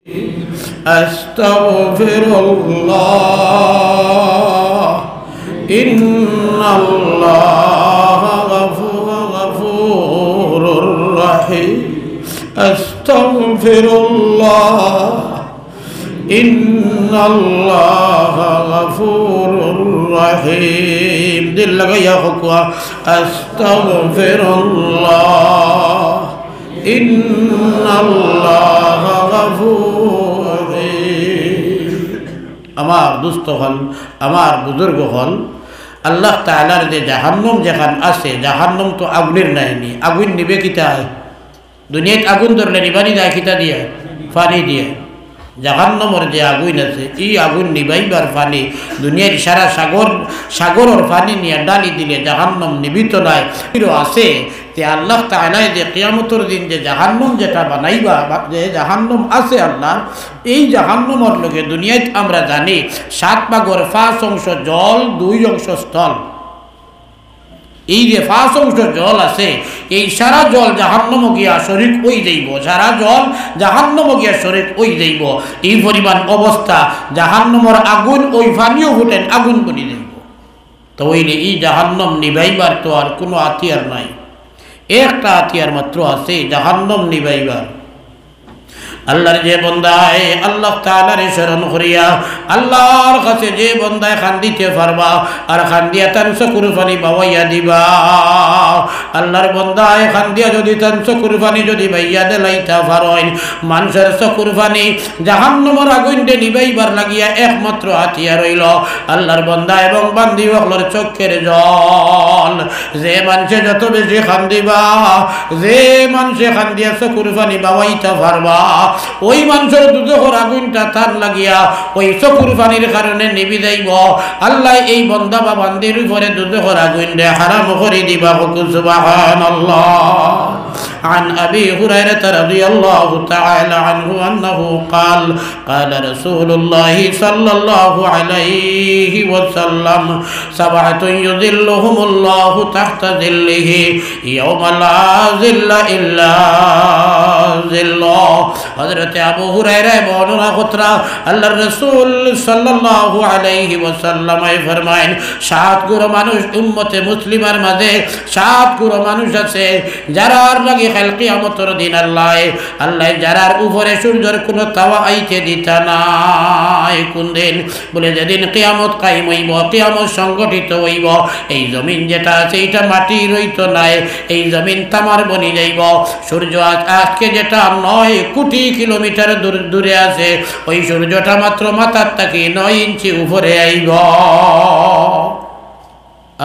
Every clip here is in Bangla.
আস্তাগফিরুল্লাহ ইন্নাল্লাহা গফুরুর রহিম আস্তাগফিরুল্লাহ ইন্নাল্লাহা গফুরুর রহিম। দিল লাগাইয়া হুকুয়া আস্তাগফিরুল্লাহ ইন্নাল্লাহা গফুরুর রহিম। আমার দুস্থ হল, আমার বুজুর্গ হল, আল্লাহ তাআলার যে জাহান্নাম যেখান আছে, জাহান্নাম তো আগুনের নাইনি, আগুন নিবে কিতায়? দুনিয়াত আগুন ধরলে নিবানি যায় কিতা দিয়ে? পানি দিয়ে। জাহান্নামের যে আগুন আছে, এই আগুন নিবাইবার পানি দুনিয়ার সারা সাগরের পানি নিয়ে ডালি দিলে জাহান্নাম নিবিত নাই আছে। যে আল্লাহ তাআলা যে কিয়ামতের দিন যে জাহান্নাম যেটা বানাইবা, যে জাহান্নাম আছে আল্লাহ, এই জাহান্নামের লগে দুনিয়ায় আমরা জানি 7 ভাগের 5 অংশ জল, 2 অংশ স্থল। এই যে 5 অংশ জল আছে, এই সারা জল জাহান্নাম গিয়া শরীক হই যাইব, সারা জল জাহান্নাম গিয়া শরীক হই যাইব। এই পরিমাণ অবস্থা জাহান্নামের আগুন ওই পানিও ফুটেন আগুন বনি যাইব। তো ওইলে এই জাহান্নাম নিবাইবার তো আর কোনো হাতিয়ার নাই, একটা হাতিয়ার মাত্র আছে জাহান্নাম নিবাইবার। আল্লাহর যে বন্দায় আল্লাহ তাআলার শরণ করিয়া আল্লাহর কাছে যে বন্দায় খান্দিতে পারবা আর খান্দিয়া তার চকুর পানি বাওয়াইয়া দিবা, আল্লাহর বন্দায় খান্দিয়া যদি তার চকুর পানি যদি বাইয়া দেলাইতা পারেন, মানুষের চকুর পানি জাহান্নামের আগুন দে নিবাইবার লাগিয়া একমাত্র হাতিয়ার হইল আল্লাহর বন্দা এবং বান্দি সকলের চোখের জল। যে মানুষে যত বেশি খান্দিবা, যে মানুষে খান্দিয়া চকুর পানি বাওয়াইতা পারবা, ওই মানুষের দুধের আগুনটা তার লাগিয়া ওই চকুর পানির কারণে নিবি যাইব। আল্লাহ এই বন্দা বা বান্দির উপরে দুধের আগুন দে হারাম করে দিবা। সুবহানাল্লাহ। عن أبي هريرة رضي الله تعالى عنه أنه قال قال رسول الله صلى الله عليه وسلم 7 يظلهم الله تحت ظله يوم لا ظل إلا ظله। হযরত আবু হুরায়রা বর্ণনা করা আল্লাহর রাসূল সাল্লাল্লাহু আলাইহি ওয়াসাল্লাম ফরমায়েন, 7 গুরু মানুষ উম্মতে মুসলিমার মাঝে 7 গুরু মানুষ আছে যারার লাগি কাল কিয়ামতের দিন আল্লাহ যারার উপরে সূর্যের কোনো তাওয়া আইতে দিতা নাই। কোন দিন? বলে যেদিন কিয়ামত কায়েম হইব, কিয়ামত সংগঠিত হইব, এই জমিন যেটা আছে এটা মাটি রইতো নাই, এই জমিন তামার বনি যাইব। সূর্য আজকে যেটা 9 কোটি কিলোমিটার দূরে আছে, ওই সূর্যটা মাত্র মাথার থেকে 9 ইঞ্চি উপরে আইব।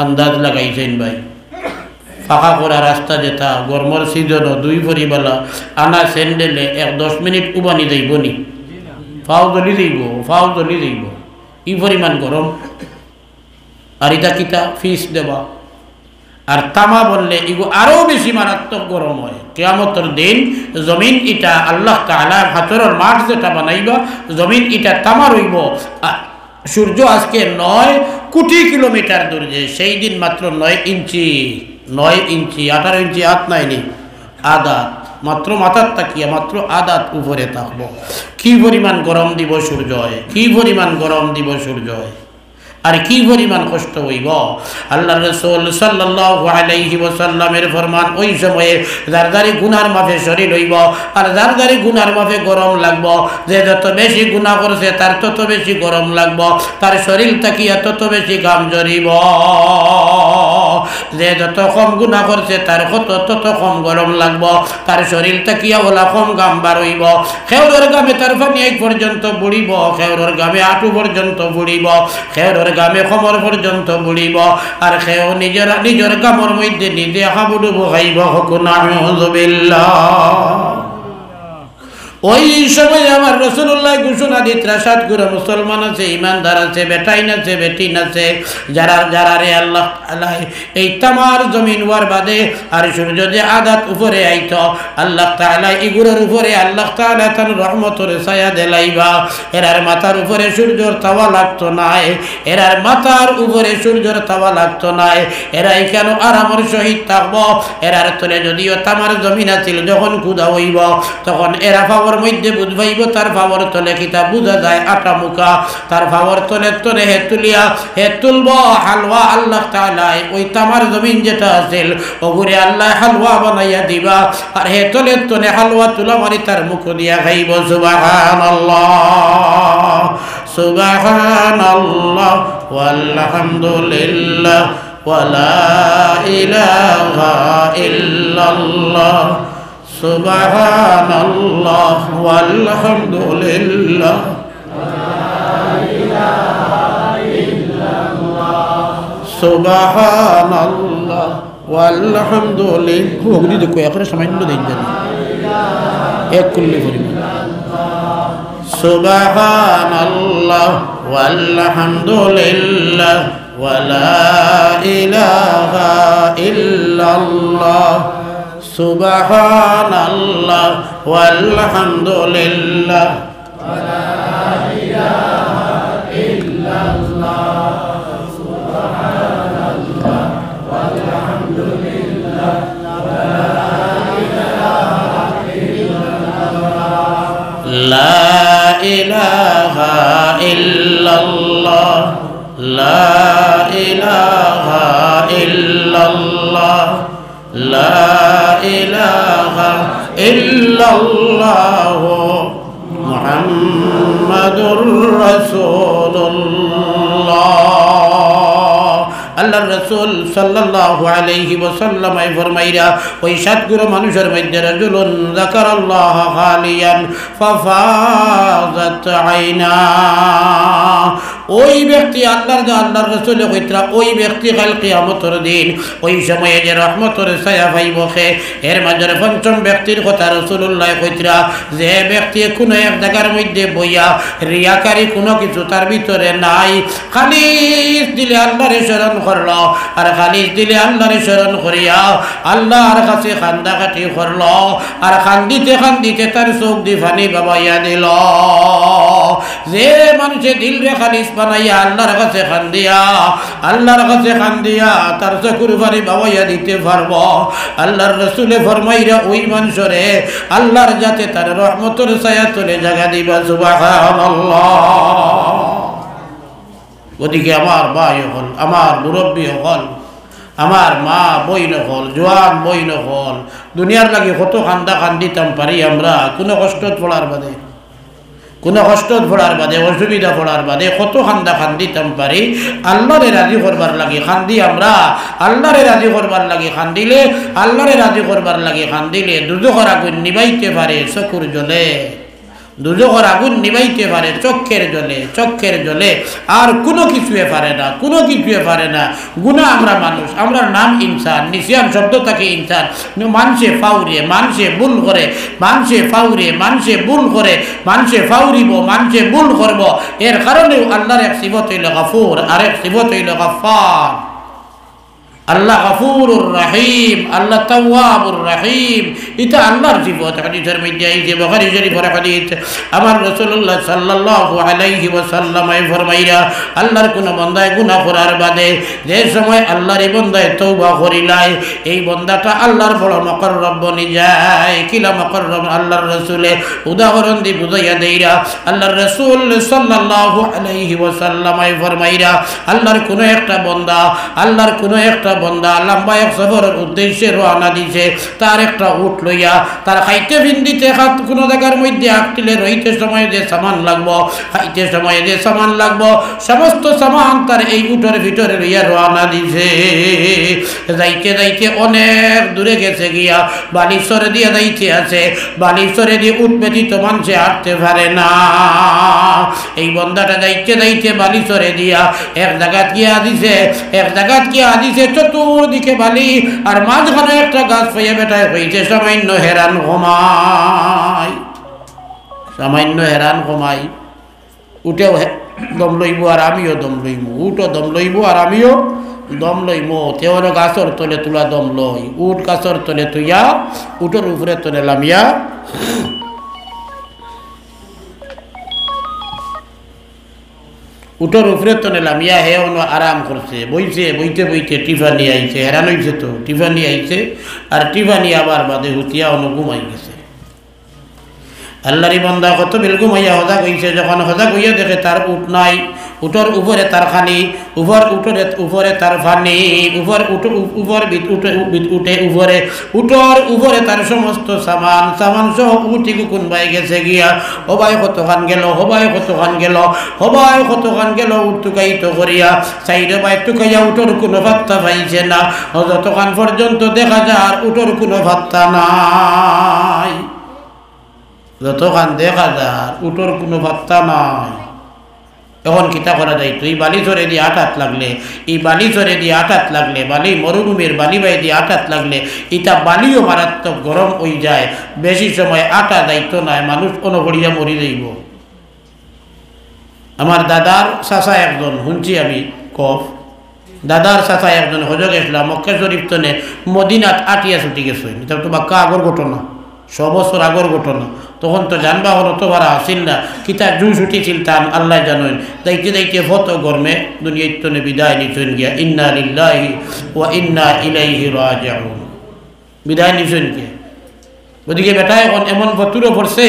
আন্দাজ লাগাইছেন ভাই? ফাঁকা করা রাস্তা যেটা গরমের সিজনও 2 ভরিবালা আনা স্যান্ডেলে 10 মিনিট উবানি যাইব নি? ফাও জ্বলি যাইব। ই পরিমাণ গরম। আর এটা কিতা ফিস দেবা। আর তামা বললে এগো আরো বেশি মারাত্মক গরম হয়। কিয়ামতের দিন জমিন এটা আল্লাহ তাআলার হাতের মাঠ যেটা বানাইবা, জমিন এটা তামা রইব। সূর্য আজকে 9 কোটি কিলোমিটার দূরে, সেই দিন মাত্র 9 ইঞ্চি 18 ইঞ্চি হাত নাইনি, আদাত মাত্র মাথার তাকিয়া মাত্র আদাত উপরে থাকবো। কি পরিমাণ গরম দিব সূর্য, কি পরিমাণ গরম দিব সূর্য, আর কি পরিমাণ কষ্ট হইব। আল্লাহর রাসূল সাল্লাল্লাহু আলাইহি ওয়াসাল্লামের ফরমান, ওই সময়ে যার যারে গুনার মাফে শরীর হইব আর যার যারে গুনার মাফে গরম লাগব। যে যত বেশি গুনাহ করছে তার তত বেশি গরম লাগব, তার শরীর তাকিয়া তত বেশি ঘাম ঝরিব। যে যত কম গুনাহ করছে তার তত কম গরম লাগব, তার শরীর তাকিয়া ওলা কম ঘাম বার হইব। খেউরের গামে তার পানি এক পর্যন্ত বুড়িব, খেউরের গামে হাঁটু পর্যন্ত বুড়িব, খেউরের গামে কোমর পর্যন্ত বুড়িব। আর খেও নিজের গামর মধ্যে নিজে হাবুডুবু খাইব। নাউযুবিল্লাহ। ওই সময় আমার রাসূলুল্লাহ ঘোষণা দিত্রা 7 গুরু মুসলমান আছে, ইমানদার আছে, বেটাইন আছে, বেটিন আছে, যারা রে আল্লাহ তাআলা এই তামার জমিন ওয়ার বাদে আর সূর্য যে আদাত উপরে আইত, আল্লাহ তাআলা ইগুরের উপরে আল্লাহ তাআলা তার রহমতের ছায়া দেলাইবা। এরার মাথার উপরে সূর্যের তাওয়া লাগতো না, এরার মাথার উপরে সূর্যের তাওয়া লাগতো না। এরা কেন আরামের সহিত থাকবো? এরার তলে যদিও তামার জমিন আছিল, যখন ক্ষুধা হইব তখন এরা পাবো ফাওয়ার মধ্যে বুঝবাইব তার ফাওয়ার তলে কিতা বুঝা যায় আটা মুখা তার ফাওয়ার তলে তলে হে তুলিয়া হে তুলব হালওয়া আল্লাহ তাআলা ওই তামার জমিন যেটা আছিল ওগুরে আল্লাহ হালওয়া বানাইয়া দিবা আর হে তলে তলে হালওয়া তুলা মারি তার মুখ দিয়া খাইব সুবহানাল্লাহ সুবহানাল্লাহ ওয়ালহামদুলিল্লাহ ওয়ালা ইলাহা ইল্লাল্লাহ সুবহানাল্লাহ ওয়ালহামদুলিল্লাহ সুবহানাল্লাহ ওয়ালহামদুলিল্লাহ ওগুলি দেখো এখন সামান্য দেখবেন এক কুল্লি পরিমাণ সুবহানাল্লাহ ওয়ালহামদুলিল্লাহ ওয়ালা ইলাহা ইল্লাল্লাহ সুবহানাল্লাহ ওয়ালহামদুলিল্লাহ ওয়ালা ইলাহা ইল্লাল্লাহ সুবহানাল্লাহ ওয়ালহামদুলিল্লাহ ওয়ালা ইলাহা ইল্লাল্লাহ লা ইলাহা ইল্লাল্লাহ লা ইলাহা ইল্লাল্লাহ লা ইলাহা ইল্লাল্লাহ মুহাম্মাদুর রাসূলুল্লাহ আল্লাহর রাসূল সাল্লাল্লাহু আলাইহি ওয়াসাল্লাম ফরমাইরা ওই সাতগুলো মানুষের মধ্যে রাজুলুন যাকারাল্লাহ খালিয়ান ফাফাযাত আইনা ওই ব্যক্তি আল্লাহর রাসূল কইতরা ওই ব্যক্তি কাল কিয়ামতের দিন ওই সময়ে যে রহমতের ছায়া পাইব এর মাঝে পঞ্চম ব্যক্তির কথা রাসূলুল্লাহ কইতরা যে ব্যক্তি কোনো এক জায়গার মধ্যে বইয়া রিয়াকারী কোনো কিছু তার ভিতরে নাই খালিস দিলে আল্লাহর শরণ করলো আর খালিস দিলে আল্লাহর শরণ করিয়া আল্লাহর কাছে কান্দাকাটি করলো আর কান্দিতে কান্দিতে তার চোখ দিয়ে পানি বাবাইয়া দিল যে মানুষে দিল রে খালিস বানাইয়া আল্লাহর কাছে কান্দিয়া তার চকুর পানি বাবাইয়া দিতে পারবো আল্লাহর রাসূলে ফরমাইরা ওই মানুষরে আল্লাহর যাতে তার রহমতের ছায়া তলে জায়গা দিবা সুবহানাল্লাহ ওদিকে আমার ভাই হল আমার মুরব্বী হল আমার মা বইন হল জোয়ান বইন হল দুনিয়ার লাগে কত কান্দা কান্দিতাম পারি আমরা কোনো কষ্ট পড়ার বাদে অসুবিধা পড়ার বাদে কত কান্দা কান্দিতাম পারি আল্লাহরে রাজি করবার লাগে কান্দি আমরা আল্লাহরে রাজি করবার লাগে কান্দিলে আল্লাহরে রাজি করবার লাগে কান্দিলে দুজখর আগুন নিবাইতে পারে চকুর জলে দুজখর আগুন নিবাইতে পারে চক্ষের জলে আর কোনো কিছুই পারে না গুনাহ আমরা মানুষ আমরা নাম ইনসান নিসিয়ান শব্দ থাকে ইনসান মানুষে ভুল করে মানুষে ফাউরিব মানুষে ভুল করব এর কারণেও আল্লাহর এক সিফত হইল গফুর আর এক সিফত হইল গফফার আল্লাহ গফুরুর রহিম আল্লাহ তাওয়াবুর রহিম এটা আল্লাহর সিফত হাদিসের মধ্যে আইছে বুখারী শরীফের হাদিস আমার রাসূলুল্লাহ সাল্লাল্লাহু আলাইহি ওয়াসাল্লাম ফরমাইরা আল্লাহর কোন বান্দায় গুনাহ করার বাদে যে সময় আল্লাহর বান্দায় তওবা করিলাই এই বান্দাটা আল্লাহর বড় মুকাররব বনি যায় কিলা মুকাররব আল্লাহর রাসূলে উদাহরণ দি বুঝাইয়া দেইরা আল্লাহর রাসূল সাল্লাল্লাহু আলাইহি ওয়াসাল্লাম ফরমাইরা আল্লাহর কোন একটা বন্দা লম্বা এক সফরের উদ্দেশ্যে রওনা দিছে তার একটা উট লইয়া তার খাইতে ভিন্দিতে হাত কোনো জায়গার মধ্যে আটলে রইতে সময় যে সামান লাগবো খাইতে সময় যে সামান লাগবো সমস্ত সামান তার এই উটের ভিতরে লইয়া রওনা দিছে যাইতে অনেক দূরে গেছে গিয়া বালিশ্বরে দিয়ে যাইতে আছে বালিশ্বরে দিয়ে উট ব্যতীত মানুষে হাঁটতে পারে না এই বন্দাটা যাইতে বালিশ্বরে দিয়া এক জায়গাত গিয়া দিছে চতুর্দিকে বালি আর মাঝখানে একটা গাছ পাইয়া বেটায় হয়েছে সামান্য হেরান ঘুমাই উঠেও দম লইব আর আমিও দম লইব উঠও দম লইব আর আমিও দম লইব তেও গাছর তলে তুলা দম লই উঠ গাছর তলে তুইয়া উঠোর উপরে তলে লামিয়া উঠোর উপরে তো নিলাম হে অন্য আরাম করছে বইতে টিফানি আইছে হেরান হয়েছে তো টিফানি আইছে আর টিফানি আবার বাদে হুতিয়া অন্য ঘুমাই গেছে আল্লাহরি বান্দা কত বিল ঘুমাইয়া হজা কইছে, যখন হজা কইয়া দেখে তার উট নাই, উটোর উপরে তার খানি, উপরে তার ফানি, উটোর উপরে তার সমস্ত সামান সহ উঠি কুকুন বাই গেছে গিয়া। হবাই কতখান গেল, উঠ টুকাইতো করিয়া সাইডে বাই টুকাইয়া উটোর কোনো ভাত্তা পাইছে না। যতক্ষণ পর্যন্ত দেখা যায় উটোর কোনো ভাত্তা নাই, যতক্ষণ দেখা যায় উটোর কোনো ভাত্তা নাই। এখন কিতা করা যায়? তুই বালি চরে দিয়ে আটাত লাগলে, এই বালি চরে দিয়ে আটাত লাগলে, বালি মরুভূমির বালি বাই দিয়ে আটাত লাগলে ইটা বালিও মারাত্মক গরম হয়ে যায়, বেশি সময় আটা দায়িত্ব নাই, মানুষ অনঘড়িয়া মরি যাইব। আমার দাদার চাচা একজন শুনছি আমি কফ, দাদার চাচা একজন হজ গেছিলাম মক্কা শরীফ তনে মদিনাত আটিয়া ছুটি গেছে। এটা তো বাক্কা আগর ঘটনা, 100 বছর আগর ঘটনা। তখন তো যানবাহন অত ভাড়া আসিল না, কিতা জুস উঠিছিল তান আল্লাহ জানেন। দাইতে ফত গরমে দুনিয়ার তনে বিদায় নিছেন গিয়া। ইন্না লিল্লাহি ওয়া ইন্না ইলাইহি রাজিউন, বিদায় নিছেন গিয়া। ওদিকে বেটা এখন এমন ফতুরও পড়ছে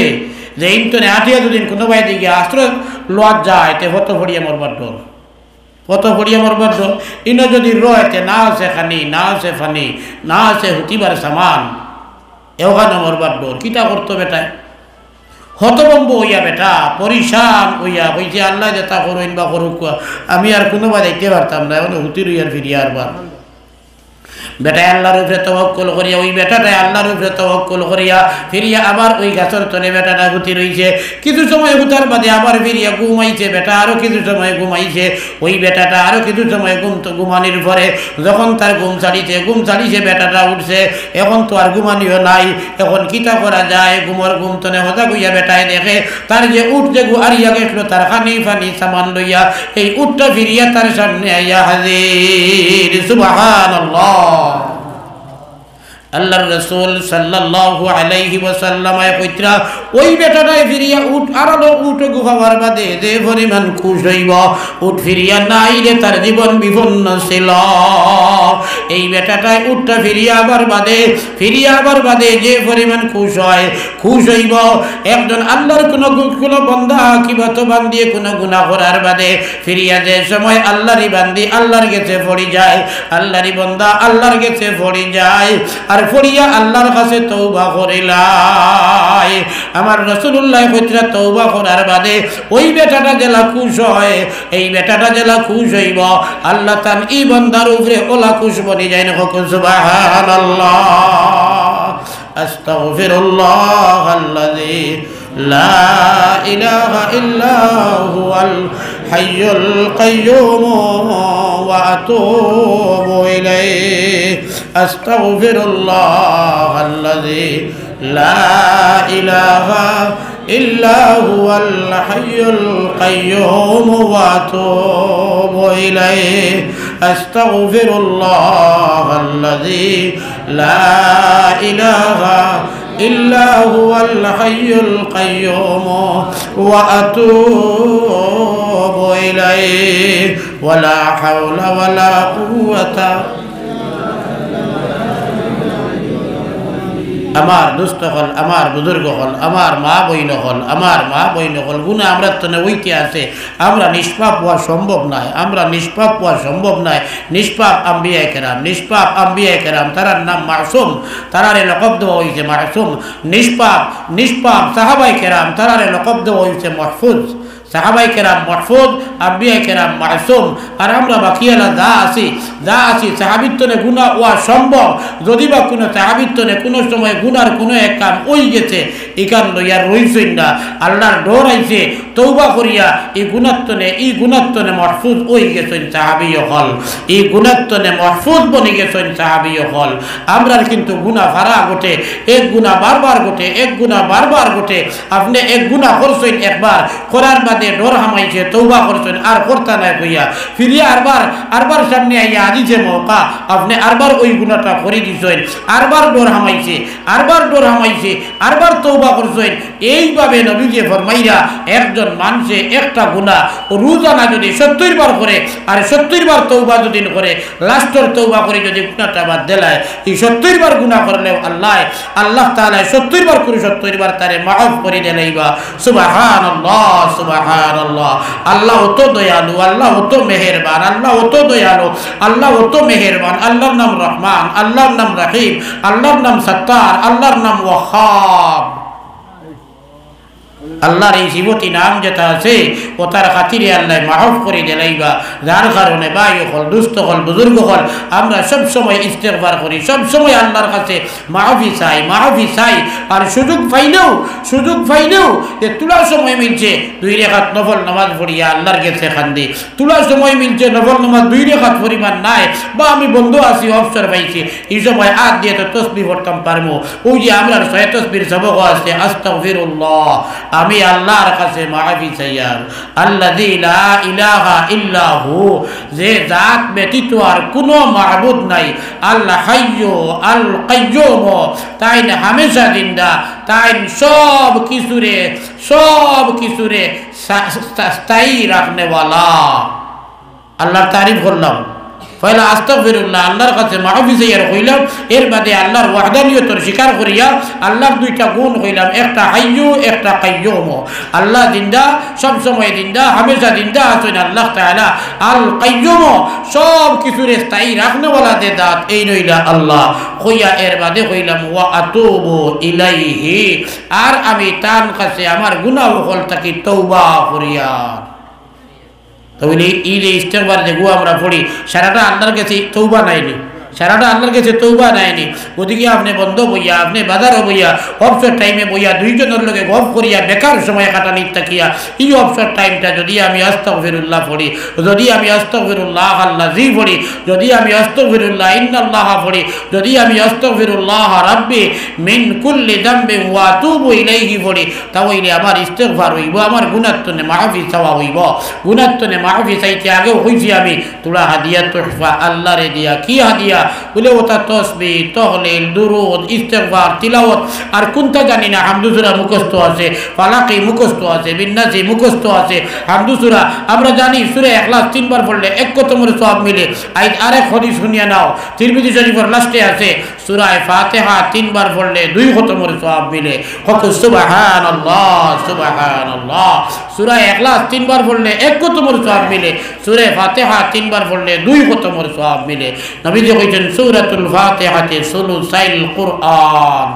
যে ইন্তনে আটিয়া দুদিন কোনো বাই দিকে আশ্রয় লোয়াত যায় তে ফত ফড়িয়া মরবার ডর, ইনো যদি রয়েতে না আছে খানি, না আছে ফানি, না আছে হুতিবার সামান, এওখানে মরবার ডর। কিতা করতো বেটায়? হতভম্ব হইয়া বেটা পরিশান হইয়া হইছে আল্লাহ যেটা করুন বা করুক, আমি আর কোনো বা দেখতে পারতাম না, এখন হুতির হইয়ার ফিরিয়া আরবার। বেটায় আল্লাহর উপরে তাওয়াক্কুল করিয়া, ওই বেটাটাই আল্লাহর উপরে তাওয়াক্কুল করিয়া ফিরিয়া আবার ওই গাছের তলে বেটাটা হুতি রইছে। কিছু সময় হুতার বাদে আবার ফিরিয়া ঘুমাইছে বেটা, আরো কিছু সময় ঘুমাইছে ওই বেটাটা, আরো কিছু সময় ঘুমানির পরে যখন তার ঘুম ছাড়িছে বেটাটা উঠছে। এখন তো আর ঘুমানিও নাই, এখন কিতা করা যায়? ঘুম তনে হতা কইয়া বেটায় দেখে তার যে উঠ যে আরিয়া গেছিল তার খানি ফানি সামান লইয়া এই উঠটা ফিরিয়া তার সামনে আইয়া হাজির। সুবহানাল্লাহ। আল্লাহর রাসূল সাল্লাল্লাহু আলাইহি ওয়াসাল্লাম কইতরা ওই বেটাটাই ফিরিয়া উঠ আরো উঠ গুহাবার বাদে যে পরিমাণ খুশ হইব, উঠ ফিরিয়া নাই রে তার জীবন বিপন্ন ছিল। এই বেটাটাই উঠটা ফিরিয়া আবার বাদে যে পরিমাণ খুশ হইব। একজন আল্লাহর কোন বান্দা কিবা তো বান্দিয়ে কোন গুনাহ করার বাদে ফিরিয়া যে সময় আল্লাহরই বান্দি আল্লাহর কাছে পড়ি যায়, আল্লাহরই বান্দা আল্লাহর কাছে পড়ি যায় আর ফরিয়া আল্লাহর কাছে তওবা করিলাই। আমার রাসূলুল্লাহ কইতরা তওবা করার বাদে ওই বেটাটা জেলা খুশ হয়, এই বেটাটা জেলা খুশ হইব আল্লাহ তান এই বান্দার উপরে ওলা খুশ বনি যায় না। সুবহানাল্লাহ। আস্তাগফিরুল্লাহ আল্লাযী লা ইলাহা ইল্লা হুয়াল হাইয়ুল কাইয়্যুম ওয়া আতুবু ইলাইহি। আস্তাগফিরুল্লাহ আল্লাযী লা ইলাহা ইল্লা হুয়াল হাইয়ুল কাইয়্যুম ওয়া আতুবু ইলাইহি। আস্তাগফিরুল্লাহ আল্লাযী লা ইলাহা ইল্লা হুয়াল হাইয়ুল কাইয়্যুম ওয়া আতুবু ইলাইহি। ওয়ালা হাওলা ওয়ালা কুওয়াতা। আমার দুস্থ হল, আমার বুজুর্গ হল, আমার মা বইন হল, গুণা আমরা তো ওইতে আছে। আমরা নিষ্পাপ হওয়া সম্ভব নয়, নিষ্পাপ আম্বিয়া কেরাম তারার নাম মাসুম, তারারে লকব দেওয়া হয়েছে মাসুম। নিষ্পাপ সাহাবাই কেরাম তারারে লকব দেওয়া হয়েছে মাহফুজ। সাহাবাই কেরাম মাহফুজ, আম্বিয়া কেরাম মাসুম। আর আমরা বাকিয়ালা যা আছি সাহাবিত্বনে গুনাহ হওয়া সম্ভব। যদি বা কোনো সাহাবিত্বনে কোনো সময় গুনার কোনো এক কাম ওই গেছে, এখান লইয়ার রইছেন না, আল্লাহর ডর আইছে তওবা করিয়া এই গুণাত্তনে মাহফুজ ওই গেছেন সাহাবীয় হল, এই গুণাত্তনে মাহফুজ বনি গেছেন সাহাবীয় হল। আমরার কিন্তু গুনাহ ফারা ঘটে, এক গুনাহ বারবার ঘটে। আপনি এক গুনাহ করছেন একবার, করার বাদে বাদে ডর হামাইছে তৌবা করছেন আর করতা নাই কইয়া ফিরিয়া আরবার সামনে আইয়া আজিছে মৌকা আপনি আরবার ওই গুণাটা করে দিছেন আরবার ডর হামাইছে আরবার তৌবা করছেন এইভাবে নবীজি ফরমাইয়া একজন মানুষে একটা গুনাহ রোজানা যদি 70 বার করে আর 70 বার তৌবা যদি করে লাস্টের তৌবা করে যদি গুনাহটা বাদ দেলায় এই 70 বার গুনাহ করলেও আল্লাহ তাআলা 70 বার করে 70 বার তারে মাফ করে দেলাইবা সুবহানাল্লাহ সুবহানাল্লাহ আল্লাহ তো দয়ালু আল্লাহ তো মেহেরবান আল্লাহ তো দয়ালু আল্লাহ তো মেহেরবান আল্লাহর নাম রহমান আল্লাহর নাম রহিম আল্লাহর নাম সত্তার আল্লাহর নাম ওয়াহাব আল্লাহর এই জীবতী নাম যেটা আছে ও তার খাতিরে আল্লাহ মাফ করে দেলাইবা যার কারণে ভাই হল দুস্থ হল বুজুর্গ হল আমরা সব সময় ইস্তেগফার করি সব সময় আল্লাহর কাছে মাফি চাই আর সুযোগ পাইলেও যে তুলার সময় মিলছে 2 রাকাত নফল নামাজ পড়িয়া আল্লাহর কাছে কান্দি তুলার সময় মিলছে নফল নামাজ 2 রাকাত পরিমাণ নাই বা আমি বন্ধু আছি অবসর পাইছি এই সময় হাত দিয়ে তো তাসবিহ পড়তাম পারমু ওই যে আমরা ছয় তাসবির সবক আছে আস্তাগফিরুল্লাহ আমি আল্লাহর কাছে মাফি চাই আল্লাযী লা ইলাহা ইল্লা হু যে জাত ব্যতীত আর কোনো মাবুদ নাই আল্লাহ হাইয়্যু আল কাইয়্যুম তাই না হামেশা জিন্দা তাই সব কিছুরে স্থায়ী রাখনে ওয়ালা আল্লাহর তারিফ করলাম পয়লা আস্তাগফিরুল্লাহ আল্লাহর কাছে মাফি চাইয়ার কইলাম এর বাদে আল্লাহর ওয়াহদানিয়তর স্বীকার করিয়া আল্লাহর 2টা গুণ কইলাম একটা হাইয়্যু একটা কাইয়্যুম আল্লাহ জিন্দা সব সময় জিন্দা হামেশা জিন্দা আছেন আল্লাহ তাআলা আল কাইয়্যুম সব কিছুরে স্থায়ী রাখনে ওয়ালা দে দাত এই নইলা আল্লাহ কইয়া এর বাদে কইলাম ওয়া আতুবু ইলাইহি আর আমি তার কাছে আমার গুনাহ হল তাকি তওবা করিয়া তাহলে এই যে ইস্তেগফার যে আমরা পড়ি সারাটা আল্লাহর কাছে তওবা নাইনি ওদিকে আপনি বন্ধ বইয়া আপনি বাজারও বইয়া অবসর টাইমে বইয়া 2 জনের লগে গপ করিয়া বেকার সময় কাটানি তাকিয়া এই অবসর টাইমটা যদি আমি আস্তাগফিরুল্লাহ পড়ি যদি আমি আস্তাগফিরুল্লাহ আল্লাযী পড়ি যদি আমি আস্তাগফিরুল্লাহ ইন্নাল্লাহ পড়ি যদি আমি আস্তাগফিরুল্লাহ রাব্বি মিন কুল্লি যামবিন ওয়া আতুবু ইলাইহি পড়ি তাহলে আমার ইস্তেগফার হইব আমার গুনাহ তনে মাফি চাওয়া হইব গুনাহ তনে মাফি চাইতে আগেও হইছি আমি তোরা হাদিয়া তোহফা আল্লাহরে দিয়া কি হাদিয়া বলে ওটা তসবিহ তাহলিল দুরুদ ইস্তেগফার তিলাওয়াত আর কোনটা জানি না হামদু সূরা মুখস্থ আছে ফালাকি মুখস্থ আছে বিন্নাসি মুখস্থ আছে হামদু সূরা আমরা জানি সূরা ইখলাস 3 বার পড়লে 1 কতমের সওয়াব মিলে আরেক হাদিস শুনিয়া নাও তিরমিজি শরীফের লাস্টে আছে সূরা ফাতিহা 3 বার পড়লে 2 কতমের সওয়াব মিলে কত সুবহানাল্লাহ সূরা ইখলাস 3 বার পড়লে 1 কতমের সওয়াব মিলে সূরা ফাতিহা 3 বার পড়লে 2 কতমের সওয়াব মিলে নবীজি কইছেন সূরাতুল ফাতিহাতে সুলুসাইল কুরআন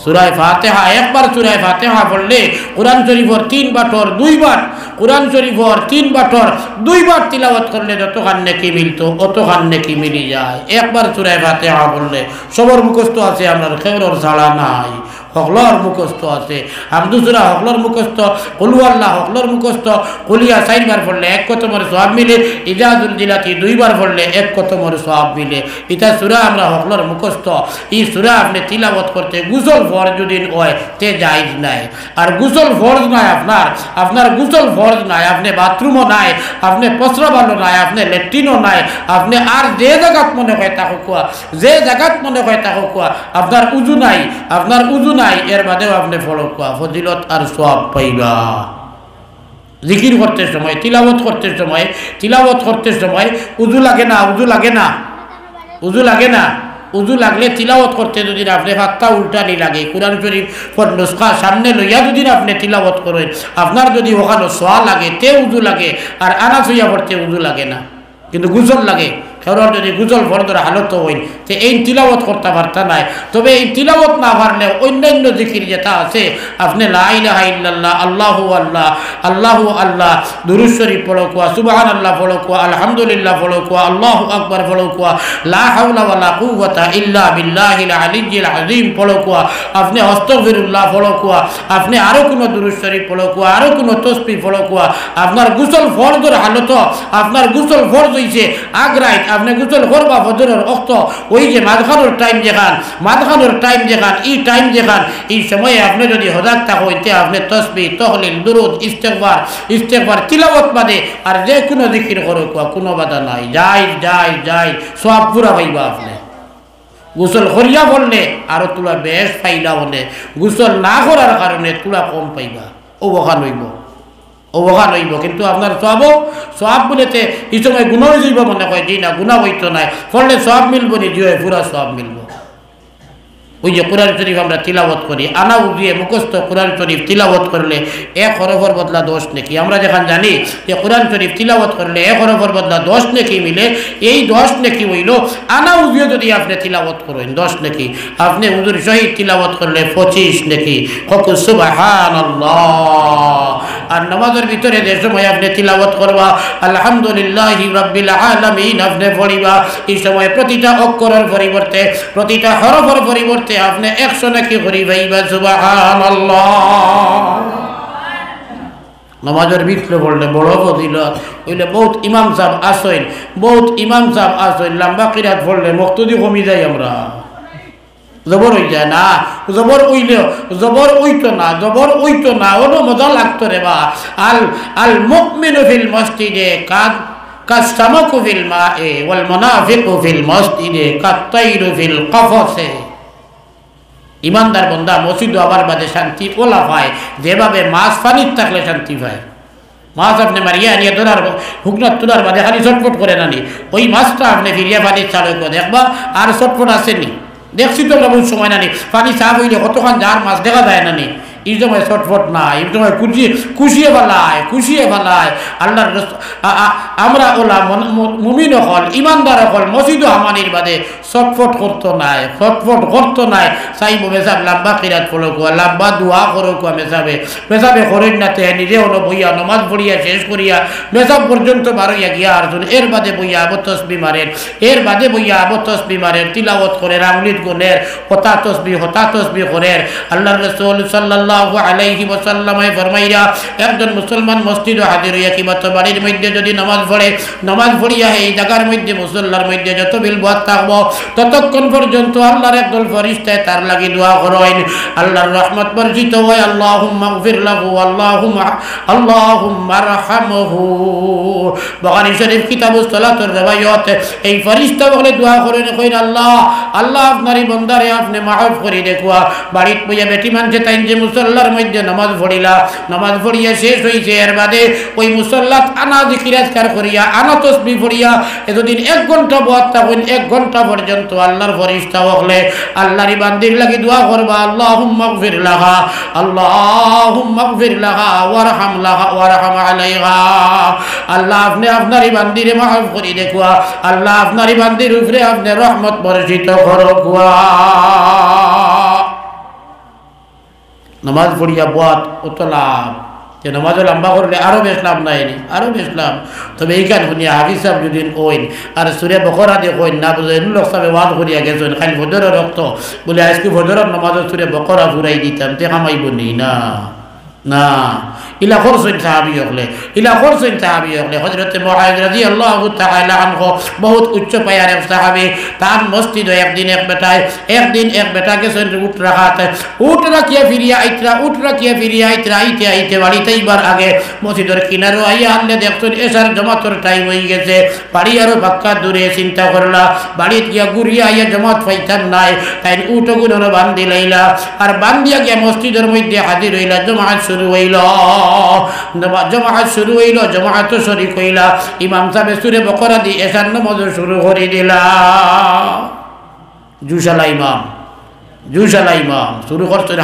সূরা ফাতিহা একবার সূরা ফাতিহা পড়লে কুরআন শরীফের 3 বাটর 2 বার কুরআন শরীফের 3 বাটর 2 বার তিলাওয়াত করলে যতখান নেকি মিলতো অতখান নেকি মিলি যায় একবার সূরা ফাতিহা পড়লে সবার মুখস্থ আছে আমার খেবরর ছাড়া নাই হকলর মুখস্থ আছে হামদু সূরা হকলর মুখস্থ কুল আল্লাহ হকলর মুখস্থ কুলিয়া 4 বার পড়লে 1 কতমের সওয়াব মিলে ইজাজুল জিলাতি 2 বার পড়লে 1 কতমের সওয়াব মিলে এটা সূরা আমরা হকলর মুখস্থ এই সূরা আপনি তিলাওয়াত করতে গুসল ফরজ যদি হয় তে জায়েজ নাই আর গুসল ফরজ নাই আপনার গুসল ফরজ নাই আপনি বাথরুমও নাই আপনি প্রস্রাবালও নাই আপনি ল্যাট্রিনও নাই আপনি আর যে জায়গাত মনে হয় তা কোয়া আপনার উযু নাই এর বাদেও আপনি ফলো কোয়া ফজিলত আর সওয়াব পাইবা জিকির করতে সময় তিলাওয়াত করতে সময় উযু লাগে না উযু লাগলে তিলাওয়াত করতে যদি আপনি হাতটা উল্টানি লাগে কুরআন শরীফ নুসখা সামনে লইয়া যদি আপনি তিলাওয়াত করেন আপনার যদি ওখানে সোয়া লাগে তে উযু লাগে আর আনাস হইয়া পড়তে উযু লাগে না কিন্তু গুজল লাগে খেরোর যদি গুজল ফরজের হালত হইন তে এই তিলাওয়াত করতে পারতা নাই তবে এই তিলাওয়াত না পারলে অন্যান্য জিকির যেটা আছে আপনি লা ইলাহা ইল্লাল্লাহ আল্লাহু আল্লাহ দুরূদ শরীফ পড়ো কোয়া সুবহানাল্লাহ পড়ো কোয়া আলহামদুলিল্লাহ পড়ো কোয়া আল্লাহু আকবার পড়ো কোয়া লা হাওলা ওয়ালা কুওয়াতা ইল্লা বিল্লাহিল আলিয়্যিল আযীম পড়ো কোয়া আপনি আস্তাগফিরুল্লাহ পড়ো কোয়া আপনি আরো কোনো দুরূদ শরীফ পড়ো কোয়া আরো কোনো তাসবিহ পড়ো কোয়া আপনার গুসল ফরজের হালত আপনার গুসল ফরজ হইছে আগ্রাইত আপনি গোসল করবা ফজরের ওয়াক্ত ওই যে মাঝখানোর টাইম যেখান এই টাইম যেখান এই সময়ে আপনি যদি সজাগ থাকো এতে আপনি তসবিহ তাহলিল দুরুদ ইস্তেগফার তিলাওয়াত বাদে আর যে কোনো জিকির করো কোনো বাধা নাই যাই সব পুরা পাইবা আপনি গোসল করিয়া বললে আরো তুলা বেশ পাইলা বলে গোসল না করার কারণে তুলা কম পাইবা অবহান হইব কিন্তু আপনার সব বলেতে এই সময় গুণ হয়ে যাইব মনে হয় যে না গুণা হইতো নাই ফলে সব মিলবো নি যে পুরা সব মিলবো ওই যে কোরআন শরীফ আমরা তিলাওয়াত করি আনা উজিয়ে মুখস্থ কোরআন শরীফ তিলাওয়াত করলে এক হরফের বদলা 10 নেকি আমরা যেখান জানি যে কোরআন শরীফ তিলাওয়াত করলে এক হরফের বদলা 10 নেকি মিলে এই 10 নেকি হইল আনা উজিয়ে যদি আপনি তিলাওয়াত করেন 10 নেকি আপনি হুজুর শহীদ তিলাওয়াত করলে 25 নেকি কত সুবহানাল্লাহ আর নামাজের ভিতরে যে সময় আপনি তিলাওয়াত করবা আলহামদুলিল্লাহি রাব্বিল আলামিন আপনি পড়িবা এই সময় প্রতিটা অক্ষরের পরিবর্তে প্রতিটা হরফের পরিবর্তে আপনি 100 নাকি করি ভাইবা সুবহানাল্লাহ নামাজের ভিতরে পড়লে বড় ফজিলত হইলে বহুত ইমাম সাহেব আসেন লম্বা কিরাত পড়লে মুক্তদি কমি যায় আমরা জবর হয়ে যায় না জবর ওইতো না ওনো মজা লাগতো রে বা আল মুমিনু ফিল মসজিদে কাসামাকু ফিল মায়ে ওয়াল মুনাফিকু ফিল মসজিদে কাত্তাইরু ফিল কফসে ইমানদার বান্দা মসজিদ আবার বাদে শান্তি ওলা পায় যেভাবে মাছ পানির থাকলে শান্তি পায় মাছ আপনি মারিয়া আনিয়ে ধরার হুকনার তোলার বাদে খালি ছটফট করে নানি ওই মাছটা আপনি ফিরিয়া পানির চালু করে দেখবা আর ছটফট আসেনি দেখছি তো বহু সময় নানি পানি সাফ হইলে কতক্ষণ যার মাছ দেখা যায় নানি এই সময় ছটফট না এই সময় খুশিয়ে ফেলায় আল্লাহর আমরা ওলা মুমিন হল ইমানদার হল মসজিদ হামানির বাদে ছটফট করতো নাই চাইব মেসাব লাম্বা কিরাত ফলো কুয়া লাম্বা দোয়া করো কুয়া মেসাবে করেন না তে নিজে হলো বইয়া নমাজ পড়িয়া শেষ করিয়া মেসাব পর্যন্ত বারইয়া গিয়া আরজন এর বাদে বইয়া আবত তসবি মারেন তিলাওয়াত করে রামলিত গুণের হতা তসবি করেন আল্লাহর রাসূল সাল্লাল্লাহু আলাইহি ওয়াসাল্লাম ফরমাইয়া একজন মুসলমান মসজিদে হাজির হইয়া কিংবা তো বাড়ির মধ্যে যদি নামাজ পড়িয়া এই জায়গার মধ্যে মুসল্লার মধ্যে যত বিলবাদ থাকবো ততক্ষণ পর্যন্ত আল্লাহর একদল ফেরেশতায় তার লাগি দোয়া করেন আল্লাহর রহমত বর্ষিত হয় আল্লাহুম্মা গফির লাহু আল্লাহুম্মা আরহামহু বুখারী শরীফ কিতাবুস সালাতুর riwayat এই ফেরেশতা বলে দোয়া করেন কইন আল্লাহ আপনারই বান্দারে আপনি মাফ করে দেখুয়া বাড়িতে বইয়া বেটি মানছে তাই যে মুসল্লার মধ্যে নামাজ পড়িয়া শেষ হইছে এর বাদে ওই মুসল্লাত আনা জিকির আজকার করিয়া আনা তাসবিহ পড়িয়া এতদিন 1 ঘন্টা বহাত থাকুন 1 ঘন্টা পর্যন্ত আল্লাহর ফেরেশতা হলে আল্লাহরই বান্দির লাগি দোয়া করবা আল্লাহুম্মা গফির লাহা ওয়ারহাম আলাইহা আল্লাহ আপনি আপনারই বান্দিরে মাফ করে দেখুয়া আল্লাহ আপনারই বান্দির উপরে আপনি রহমত বর্ষিত করো কুয়া নামাজ পড়িয়া বহাত অত লাভ যে নামাজও লম্বা করলে আরও বেশ লাভ নাইনি তবে এইখান শুনিয়া হাফিজ সাহেব যদি ওইন আর সুরে বকরা দিয়ে কইন না বুঝে লোক সাহেব ওয়াজ করিয়া গেছেন খালি ফজরের রক্ত বলে আজকে ফজরের নামাজের সুরে বকরা ঘুরাই দিতাম তে কামাইব না ইলা করছেন সাহাবী হলে হযরত মুআয রাদিয়াল্লাহু তাআলা আনহু বহুত উচ্চ পায়ার এক সাহাবী তার মসজিদে একদিন এক বেটা গেছেন উট রাখিয়া ফিরিয়া আইতে বাড়িতে এইবার আগে মসজিদের কিনারে আইয়া আনলে দেখছেন এসার জমাতের টাইম হয়ে গেছে বাড়ি আরো বাক্কা দূরে চিন্তা করলা বাড়িতে গিয়া ঘুরিয়া আইয়া জমাত পাইতাম নাই তাই উটগুলো বান্ধি লাইলা আর বান্ধিয়া গিয়া মসজিদের মধ্যে হাজির হইলা জমাত শুরু হইল জমাত শরীক হইলা ইমাম সাহেব সুরে বকরা দি এসার নামাজ শুরু করে দিলা জুশালা ইমাম শুরু করছেন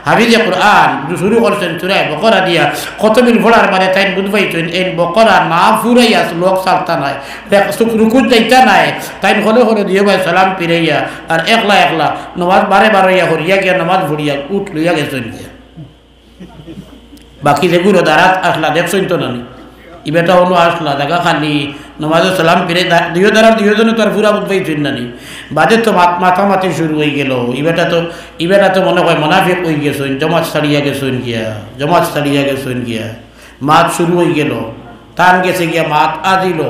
হাফিজে কুরআন শুরু করছেন সূরা বকরা দিয়া খতমিল পড়ার মানে তাই বুঝবাইছেন এই বকরা না ফুরাইয়া লোক সালতা নাই রুকু যাইতা নাই তাই হলে দিয়ে ভাই সালাম পিরাইয়া আর একলা নামাজ বারে হরিয়া গিয়া নামাজ ভরিয়া উঠ লইয়া গেছেন বাকি যেগুলো দাঁড়াত আসলা দেখছেন তো নানি ইবেটা হলো আসলা জায়গা খালি নামাজ সালাম ফিরে দুজনে তো আর পুরা বুঝবাইছেন নানি বাদে তো মাথামাতি শুরু হয়ে গেল ইবেটা তো মনে হয় মুনাফিক হয়ে গেছেন জমাত ছাড়িয়া গেছেন গিয়া মাত শুরু হয়ে গেল টান গেছে গিয়া মাত আজিল